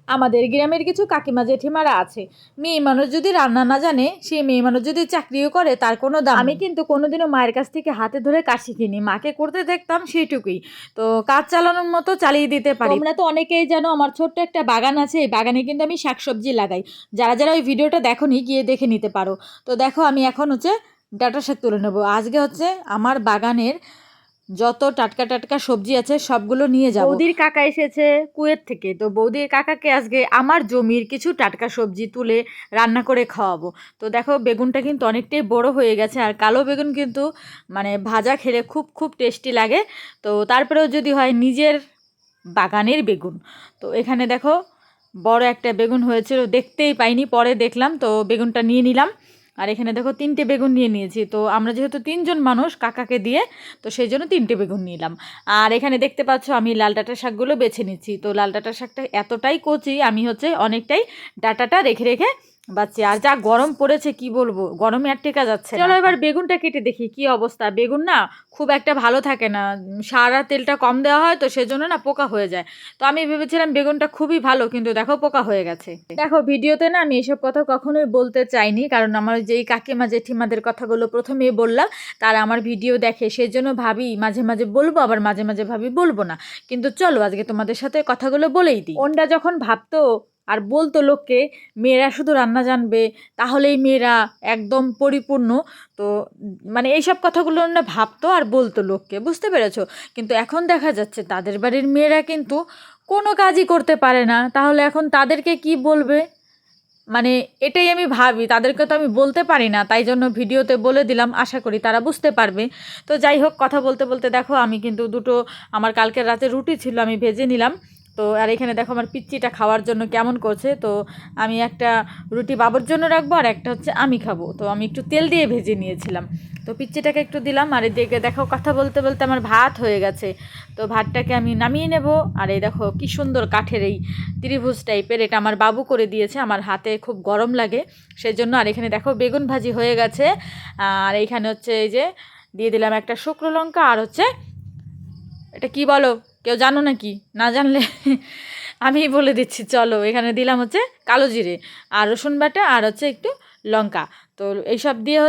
আমাদের গ্রামের কিছু কাকিমা জেঠিমারা আছে, মেয়ে মানুষ যদি রান্না না জানে, সে মেয়ে মানুষ যদি চাকরিও করে তার কোনো দাম। আমি কিন্তু কোনোদিনও মায়ের কাছ থেকে হাতে ধরে কাজ শিখিনি, মাকে করতে দেখতাম সেইটুকুই, তো কাজ চালানোর মতো চালিয়ে দিতে পারি। তোমরা তো অনেকেই জানো আমার ছোট্ট একটা বাগান আছে, এই বাগানে কিন্তু আমি শাকসবজি লাগাই। যারা যারা ওই ভিডিওটা দেখোনি গিয়ে দেখে নিতে পারো। তো দেখো আমি এখন ডাঁটা শাক তুলে নেবো। আজকে আমার বাগানের যত টাটকা টাটকা সবজি আছে সবগুলো নিয়ে যাবো। বৌদির কাকা এসেছে কুয়েত থেকে, তো বৌদির কাকাকে আজকে আমার জমির কিছু টাটকা সবজি তুলে রান্না করে খাওয়াবো। তো দেখো বেগুনটা কিন্তু অনেকটাই বড় হয়ে গেছে, আর কালো বেগুন কিন্তু মানে ভাজা খেলে খুব খুব টেস্টি লাগে। তো তারপরেও যদি হয় নিজের বাগানের বেগুন, তো এখানে দেখো বড় একটা বেগুন হয়েছিল, দেখতেই পাইনি, পরে দেখলাম, তো বেগুনটা নিয়ে নিলাম। আর এখানে দেখো 3টে বেগুন নিয়ে নিয়েছি, তো আমরা যেহেতু 3জন মানুষ কাকাকে দিয়ে, তো সেই জন্য 3টে বেগুন নিলাম। আর এখানে দেখতে পাচ্ছ আমি লাল ডাঁটা শাকগুলো বেছে নিচ্ছি। তো লাল ডাঁটা শাকটা এতটাই কচি, আমি অনেকটাই ডাঁটাটা রেখে রেখে বাচ্চা। আর যা গরম পড়েছে কি বলবো, গরমে আর টেকা যাচ্ছে না। চলো এবার বেগুনটা কেটে দেখি কি অবস্থা। বেগুন না খুব একটা ভালো থাকে না, সারা তেলটা কম দেওয়া হয়, তো সেজন্য না পোকা হয়ে যায়। তো আমি ভেবেছিলাম বেগুনটা খুবই ভালো, কিন্তু দেখো পোকা হয়ে গেছে। দেখো ভিডিওতে না আমি এসব কথা কখনোই বলতে চাইনি, কারণ আমার যেই কাকিমা জেঠিমাদের কথাগুলো প্রথমেই বললাম, তারা আমার ভিডিও দেখে, সেই জন্য ভাবি মাঝে মাঝে বলবো, আবার মাঝে মাঝে ভাবি বলবো না। কিন্তু চলো আজকে তোমাদের সাথে কথাগুলো বলেই দিই। ওনরা যখন ভাবতো আর বলতো লোককে মেয়েরা শুধু রান্না জানবে, তাহলেই মেয়েরা একদম পরিপূর্ণ, তো মানে এইসব কথাগুলো না ভাবতো আর বলতো লোককে, বুঝতে পেরেছো? কিন্তু এখন দেখা যাচ্ছে তাদের বাড়ির মেয়েরা কিন্তু কোনো কাজই করতে পারে না, তাহলে এখন তাদেরকে কি বলবে? মানে এটাই আমি ভাবি, তাদেরকে তো আমি বলতে পারি না, তাই জন্য ভিডিওতে বলে দিলাম, আশা করি তারা বুঝতে পারবে। তো যাই হোক, কথা বলতে বলতে দেখো আমি কিন্তু দুটো আমার কালকের রাতে রুটি ছিল, আমি ভেজে নিলাম। তো আর এখানে দেখো আমার পিচ্চিটা খাওয়ার জন্য কেমন করছে, তো আমি একটা রুটি বাবুর জন্য রাখবো, আর একটা আমি খাবো, তো আমি একটু তেল দিয়ে ভেজে নিয়েছিলাম। তো পিচ্চিটাকে একটু দিলাম, আর এদিকে দেখো কথা বলতে বলতে আমার ভাত হয়ে গেছে। তো ভাতটাকে আমি নামিয়ে নেব। আর এই দেখো কি সুন্দর কাঠের এই ত্রিভুজ টাইপের, এটা আমার বাবু করে দিয়েছে, আমার হাতে খুব গরম লাগে সেজন্য। আর এখানে দেখো বেগুন ভাজি হয়ে গেছে। আর এইখানে এই যে দিয়ে দিলাম একটা শুকনো লঙ্কা, আর এটা কি বলো, কেউ জানো নাকি? না জানলে আমি বলে দিচ্ছি, চলো। এখানে দিলাম কালো জিরে আর রসুন বাটা, আর একটু লঙ্কা। তো এইসব দিয়ে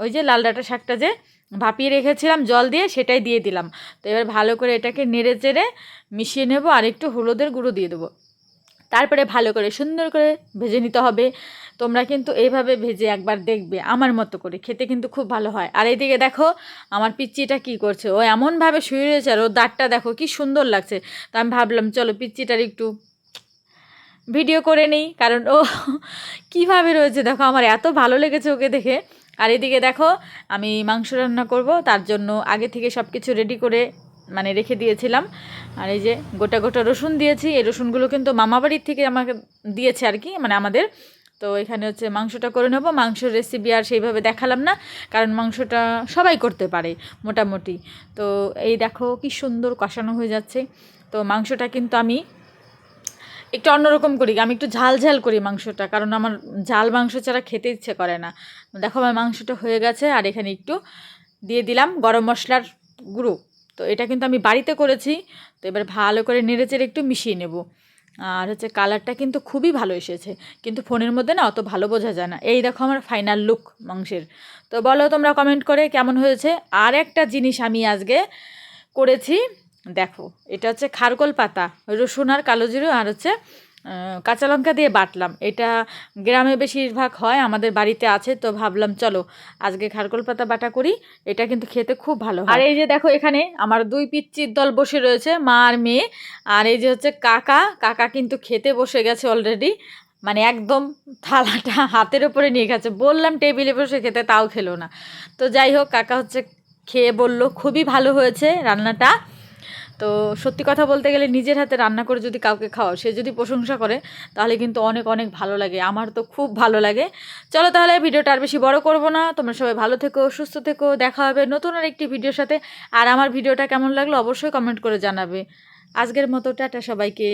ওই যে লাল ডাঁটা শাকটা যে ভাপিয়ে রেখেছিলাম জল দিয়ে, সেটাই দিয়ে দিলাম। তো এবার ভালো করে এটাকে নেড়ে চেড়ে মিশিয়ে নেব, আর একটু হলুদের গুঁড়ো দিয়ে দেবো। তারপরে ভালো করে সুন্দর করে ভেজে নিতে হবে। তোমরা কিন্তু এইভাবে ভেজে একবার দেখবে, আমার মতো করে খেতে কিন্তু খুব ভালো হয়। আর এইদিকে দেখো আমার পিচ্চিটা কি করছে, ও এমনভাবে শুয়ে রয়েছে, আর ওর দাঁতটা দেখো কি সুন্দর লাগছে। তো আমি ভাবলাম চলো পিচ্চিটার একটু ভিডিও করে নিই, কারণ ও কীভাবে রয়েছে দেখো, আমার এত ভালো লেগেছে ওকে দেখে। আর এদিকে দেখো আমি মাংস রান্না করব, তার জন্য আগে থেকে সব কিছু রেডি করে মানে রেখে দিয়েছিলাম। আর এই যে গোটা গোটা রসুন দিয়েছি, এই রসুনগুলো কিন্তু মামাবাড়ির থেকে আমাকে দিয়েছে আর কি, মানে আমাদের। তো এখানে মাংসটা করে নেব। মাংসের রেসিপি আর সেইভাবে দেখালাম না, কারণ মাংসটা সবাই করতে পারে মোটামুটি। তো এই দেখো কি সুন্দর কষানো হয়ে যাচ্ছে। তো মাংসটা কিন্তু আমি একটু অন্যরকম করি, আমি একটু ঝাল ঝাল করি মাংসটা, কারণ আমার ঝাল মাংস ছাড়া খেতে ইচ্ছে করে না। দেখো আমার মাংসটা হয়ে গেছে, আর এখানে একটু দিয়ে দিলাম গরম মশলার গুঁড়ো। তো এটা কিন্তু আমি বাড়িতে করেছি। তো এবার ভালো করে নেড়েচেড়ে একটু মিশিয়ে নেব। আর কালারটা কিন্তু খুবই ভালো এসেছে, কিন্তু ফোনের মধ্যে না অত ভালো বোঝা যায় না। এই দেখো আমার ফাইনাল লুক মাংসের। তো বলো তোমরা কমেন্ট করে কেমন হয়েছে। আর একটা জিনিস আমি আজকে করেছি, দেখো এটা খারকোল পাতা, রসুন আর কালো জিরে আর কাঁচা লঙ্কা দিয়ে বাটলাম। এটা গ্রামে বেশিরভাগ হয়, আমাদের বাড়িতে আছে, তো ভাবলাম চলো আজকে খারকোল পাতা বাটা করি। এটা কিন্তু খেতে খুব ভালো হয়। আর এই যে দেখো এখানে আমার 2 পিচ্চির দল বসে রয়েছে, মা আর মেয়ে। আর এই যে কাকা, কাকা কিন্তু খেতে বসে গেছে অলরেডি, মানে একদম থালাটা হাতের উপরে নিয়ে গেছে। বললাম টেবিলে বসে খেতে, তাও খেলো না। তো যাই হোক, কাকা খেয়ে বলল খুবই ভালো হয়েছে রান্নাটা। তো সত্যি কথা বলতে গেলে নিজের হাতে রান্না করে যদি কাউকে খাওয়াও, সে যদি প্রশংসা করে, তাহলে কিন্তু অনেক অনেক ভালো লাগে। আমার তো খুব ভালো লাগে। চলো তাহলে ভিডিওটা আর বেশি বড় করব না। তোমরা সবাই ভালো থেকো, সুস্থ থেকো, দেখা হবে নতুন আর একটি ভিডিওর সাথে। আর আমার ভিডিওটা কেমন লাগলো অবশ্যই কমেন্ট করে জানাবে। আজকের মতো টাটা সবাইকে।